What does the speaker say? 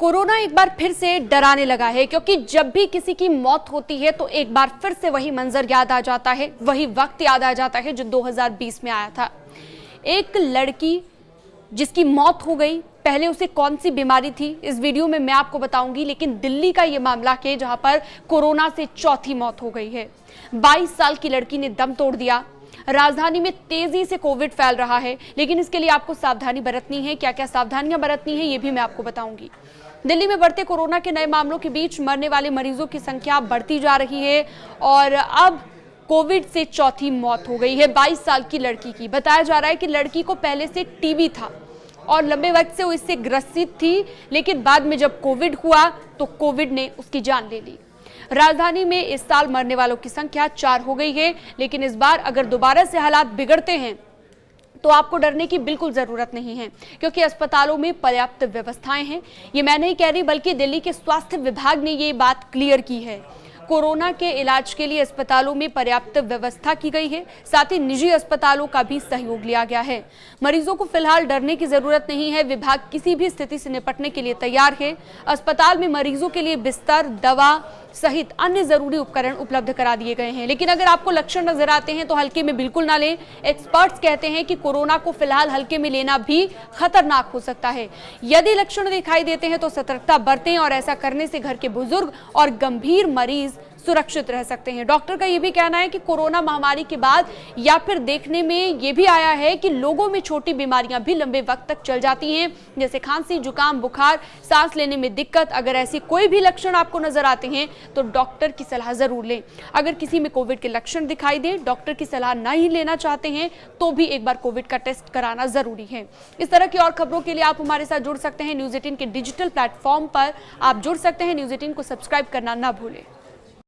Corona एक बार फिर से डराने लगा है, क्योंकि जब भी किसी की मौत होती है तो एक बार फिर से वही मंजर याद आ जाता है, वही वक्त याद आ जाता है जो 2020 में आया था। एक लड़की जिसकी मौत हो गई, पहले उसे कौन सी बीमारी थी इस वीडियो में मैं आपको बताऊंगी, लेकिन दिल्ली का ये मामला है जहां पर कोरोना से चौथी मौत हो गई है। 22 साल की लड़की ने दम तोड़ दिया। राजधानी में तेजी से कोविड फैल रहा है, लेकिन इसके लिए आपको सावधानी बरतनी है। क्या क्या सावधानियां बरतनी है ये भी मैं आपको बताऊंगी। दिल्ली में बढ़ते कोरोना के नए मामलों के बीच मरने वाले मरीजों की संख्या बढ़ती जा रही है और अब कोविड से चौथी मौत हो गई है 22 साल की लड़की की। बताया जा रहा है कि लड़की को पहले से टीबी था और लंबे वक्त से वो इससे ग्रसित थी, लेकिन बाद में जब कोविड हुआ तो कोविड ने उसकी जान ले ली। राजधानी में इस साल मरने वालों की संख्या 4 हो गई है, लेकिन इस बार अगर दोबारा से हालात बिगड़ते हैं तो आपको डरने की बिल्कुल जरूरत नहीं है, क्योंकि अस्पतालों में पर्याप्त व्यवस्थाएं हैं। ये मैं नहीं कह रही, बल्कि दिल्ली के स्वास्थ्य विभाग ने ये बात क्लियर की है। कोरोना के इलाज के लिए अस्पतालों में पर्याप्त व्यवस्था की गई है, साथ ही निजी अस्पतालों का भी सहयोग लिया गया है। मरीजों को फिलहाल डरने की जरूरत नहीं है। विभाग किसी भी स्थिति से निपटने के लिए तैयार है। अस्पताल में मरीजों के लिए बिस्तर, दवा सहित अन्य जरूरी उपकरण उपलब्ध करा दिए गए हैं। लेकिन अगर आपको लक्षण नजर आते हैं तो हल्के में बिल्कुल ना लें। एक्सपर्ट्स कहते हैं कि कोरोना को फिलहाल हल्के में लेना भी खतरनाक हो सकता है। यदि लक्षण दिखाई देते हैं तो सतर्कता बरतें और ऐसा करने से घर के बुजुर्ग और गंभीर मरीज सुरक्षित रह सकते हैं। डॉक्टर का यह भी कहना है कि कोरोना महामारी के बाद या फिर देखने में यह भी आया है कि लोगों में छोटी बीमारियां भी लंबे वक्त तक चल जाती हैं, जैसे खांसी, जुकाम, बुखार, सांस लेने में दिक्कत। अगर ऐसी कोई भी लक्षण आपको नजर आते हैं तो डॉक्टर की सलाह जरूर लें। अगर किसी में कोविड के लक्षण दिखाई दे, डॉक्टर की सलाह नहीं लेना चाहते हैं तो भी एक बार कोविड का टेस्ट कराना जरूरी है। इस तरह की और खबरों के लिए आप हमारे साथ जुड़ सकते हैं। न्यूज़ 18 के डिजिटल प्लेटफॉर्म पर आप जुड़ सकते हैं। न्यूज़ 18 को सब्सक्राइब करना ना भूलें।